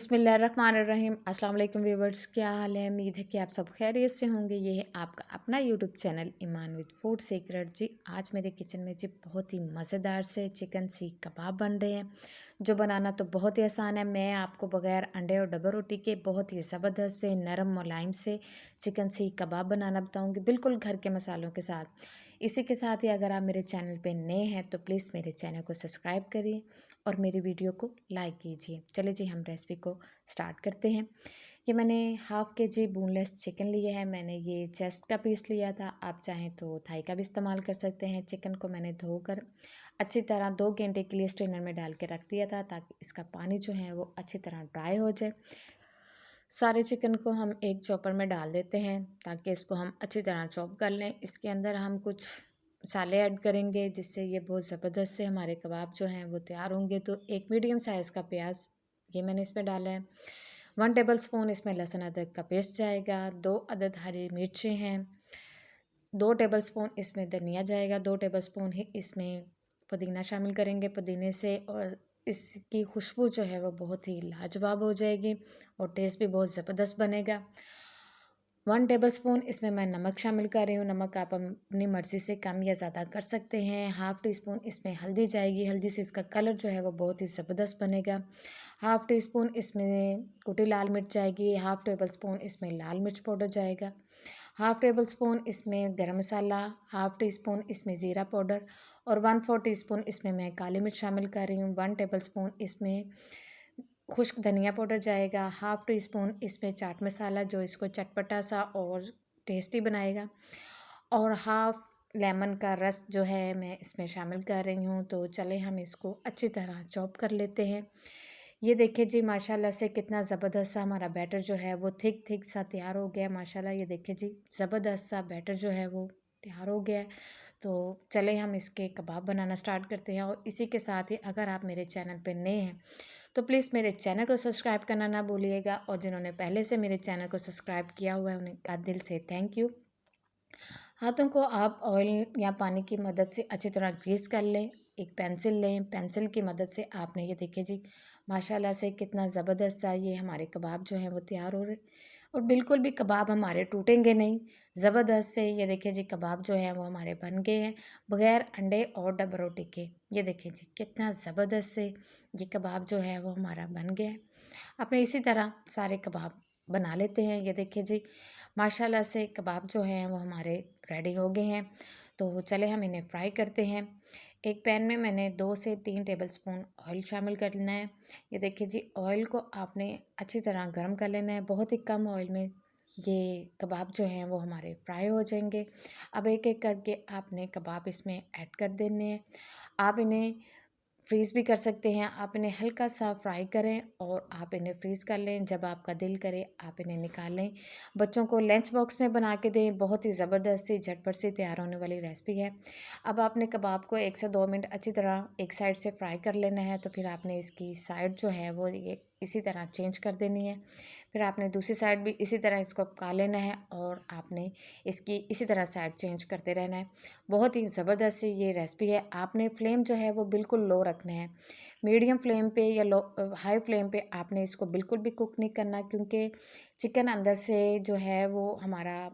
बिस्मिल्लाहिर्रहमानिर्रहीम। अस्सलाम वालेकुम व्यूवर्स, क्या हाल है? उम्मीद है कि आप सब खैरियत से होंगे। ये है आपका अपना YouTube channel Iman with food secret. जी आज मेरे किचन में जी बहुत ही मज़ेदार से चिकन सीख कबाब बन रहे हैं, जो बनाना तो बहुत ही आसान है। मैं आपको बगैर अंडे और डबल रोटी के बहुत ही ज़बरदस्त से नरम मुलायम से चिकन सीख कबाब बनाना बताऊँगी, बिल्कुल घर के मसालों के साथ। इसी के साथ ही अगर आप मेरे चैनल पे नए हैं तो प्लीज़ मेरे चैनल को सब्सक्राइब करिए और मेरी वीडियो को लाइक कीजिए। चलिए जी हम रेसिपी को स्टार्ट करते हैं। ये मैंने हाफ़ केजी बोनलेस चिकन लिया है। मैंने ये चेस्ट का पीस लिया था, आप चाहें तो थाई का भी इस्तेमाल कर सकते हैं। चिकन को मैंने धोकर अच्छी तरह 2 घंटे के लिए स्ट्रेनर में डाल के रख दिया था, ताकि इसका पानी जो है वो अच्छी तरह ड्राई हो जाए। सारे चिकन को हम एक चॉपर में डाल देते हैं, ताकि इसको हम अच्छी तरह चॉप कर लें। इसके अंदर हम कुछ मसाले ऐड करेंगे, जिससे ये बहुत ज़बरदस्त से हमारे कबाब जो हैं वो तैयार होंगे। तो एक मीडियम साइज़ का प्याज ये मैंने इसमें डाला है। 1 टेबल स्पून इसमें लहसुन अदरक का पेस्ट जाएगा। 2 अदद हरी मिर्ची हैं। 2 टेबल स्पून इसमें धनिया जाएगा। 2 टेबल स्पून ही इसमें पुदीना शामिल करेंगे। पुदीने से और इसकी खुशबू जो है वो बहुत ही लाजवाब हो जाएगी और टेस्ट भी बहुत ज़बरदस्त बनेगा। 1 टेबल स्पून इसमें मैं नमक शामिल कर रही हूँ। नमक आप अपनी मर्ज़ी से कम या ज़्यादा कर सकते हैं। हाफ़ टी स्पून इसमें हल्दी जाएगी। हल्दी से इसका कलर जो है वो बहुत ही ज़बरदस्त बनेगा। हाफ़ टी स्पून इसमें कुटी लाल मिर्च जाएगी। हाफ़ टेबल स्पून इसमें लाल मिर्च पाउडर जाएगा। हाफ़ टेबल स्पून इसमें गरम मसाला, हाफ़ टी स्पून इसमें ज़ीरा पाउडर और 1/4 टीस्पून इसमें मैं काली मिर्च शामिल कर रही हूँ। 1 टेबल स्पून इसमें खुश्क धनिया पाउडर जाएगा। हाफ़ टी स्पून इसमें चाट मसाला, जो इसको चटपटा सा और टेस्टी बनाएगा, और हाफ़ लेमन का रस जो है मैं इसमें शामिल कर रही हूँ। तो चले हम इसको अच्छी तरह चॉप कर लेते हैं। ये देखिए जी माशाल्लाह से कितना ज़बरदस्त सा हमारा बैटर जो है वो थिक थिक सा तैयार हो गया है। माशाल्लाह ये देखिए जी ज़बरदस्त सा बैटर जो है वो तैयार हो गया है। तो चले हम इसके कबाब बनाना स्टार्ट करते हैं। और इसी के साथ ही अगर आप मेरे चैनल पे नए हैं तो प्लीज़ मेरे चैनल को सब्सक्राइब करना ना भूलिएगा, और जिन्होंने पहले से मेरे चैनल को सब्सक्राइब किया हुआ है उनका दिल से थैंक यू। हाथों को आप ऑयल या पानी की मदद से अच्छी तरह ग्रीस कर लें। एक पेंसिल लें, पेंसिल की मदद से आपने ये देखिए जी माशाल्लाह से कितना ज़बरदस्त सा ये हमारे कबाब जो हैं वो तैयार हो रहे, और बिल्कुल भी कबाब हमारे टूटेंगे नहीं। ज़बरदस्त से ये देखिए जी कबाब जो है वो हमारे बन गए हैं, बग़ैर अंडे और डबल रोटी के। ये देखिए जी कितना ज़बरदस्त से ये कबाब जो है वो हमारा बन गया है। अपने इसी तरह सारे कबाब बना लेते हैं। ये देखिए जी माशाल्लाह से कबाब जो हैं वो हमारे रेडी हो गए हैं। तो चले हम इन्हें फ्राई करते हैं। एक पैन में मैंने 2 से 3 टेबल स्पून ऑयल शामिल करना है। ये देखिए जी ऑयल को आपने अच्छी तरह गर्म कर लेना है। बहुत ही कम ऑयल में ये कबाब जो हैं वो हमारे फ्राई हो जाएंगे। अब एक एक करके आपने कबाब इसमें ऐड कर देने हैं। आप इन्हें फ्रीज़ भी कर सकते हैं। आप इन्हें हल्का सा फ्राई करें और आप इन्हें फ्रीज़ कर लें। जब आपका दिल करे आप इन्हें निकाल लें। बच्चों को लंच बॉक्स में बना के दें। बहुत ही ज़बरदस्त सी झटपट से तैयार होने वाली रेसिपी है। अब आपने कबाब को 1 से 2 मिनट अच्छी तरह एक साइड से फ्राई कर लेना है। तो फिर आपने इसकी साइड जो है वो ये इसी तरह चेंज कर देनी है। फिर आपने दूसरी साइड भी इसी तरह इसको पका लेना है, और आपने इसकी इसी तरह साइड चेंज करते रहना है। बहुत ही ज़बरदस्त सी ये रेसिपी है। आपने फ्लेम जो है वो बिल्कुल लो रखना है। मीडियम फ्लेम पे या हाई फ्लेम पे आपने इसको बिल्कुल भी कुक नहीं करना, क्योंकि चिकन अंदर से जो है वो हमारा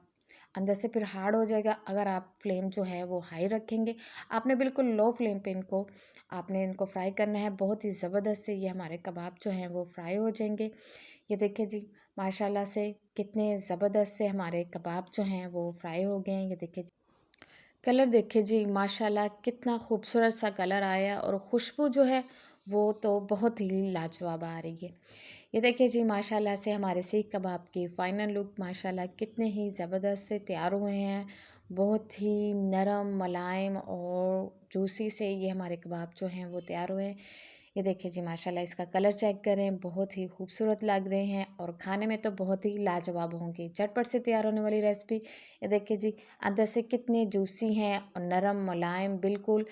अंदर से फिर हार्ड हो जाएगा अगर आप फ्लेम जो है वो हाई रखेंगे। आपने बिल्कुल लो फ्लेम पे इनको फ्राई करना है। बहुत ही ज़बरदस्त से ये हमारे कबाब जो हैं वो फ्राई हो जाएंगे। ये देखिए जी माशाल्लाह से कितने ज़बरदस्त से हमारे कबाब जो हैं वो फ्राई हो गए हैं। ये देखिए कलर देखिए जी माशाल्लाह कितना खूबसूरत सा कलर आया, और खुशबू जो है वो तो बहुत ही लाजवाब आ रही है। ये देखिए जी माशाल्लाह से हमारे सीख कबाब की फ़ाइनल लुक माशाल्लाह कितने ही ज़बरदस्त से तैयार हुए हैं। बहुत ही नरम मुलायम और जूसी से ये हमारे कबाब जो हैं वो तैयार हुए हैं। ये देखिए जी माशाल्लाह इसका कलर चेक करें, बहुत ही खूबसूरत लग रहे हैं और खाने में तो बहुत ही लाजवाब होंगे। झटपट से तैयार होने वाली रेसिपी। ये देखिए जी अंदर से कितने जूसी हैं और नरम मुलायम बिल्कुल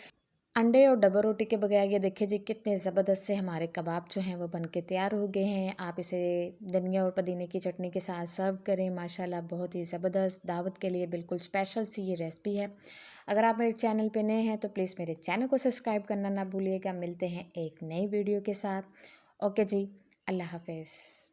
अंडे और डबल रोटी के बगैर। ये देखिए जी कितने ज़बरदस्त से हमारे कबाब जो हैं वो बनके तैयार हो गए हैं। आप इसे धनिया और पुदीने की चटनी के साथ सर्व करें। माशाल्लाह बहुत ही ज़बरदस्त दावत के लिए बिल्कुल स्पेशल सी ये रेसिपी है। अगर आप मेरे चैनल पे नए हैं तो प्लीज़ मेरे चैनल को सब्सक्राइब करना ना भूलिएगा। मिलते हैं एक नई वीडियो के साथ। ओके जी, अल्लाह हाफ़िज़।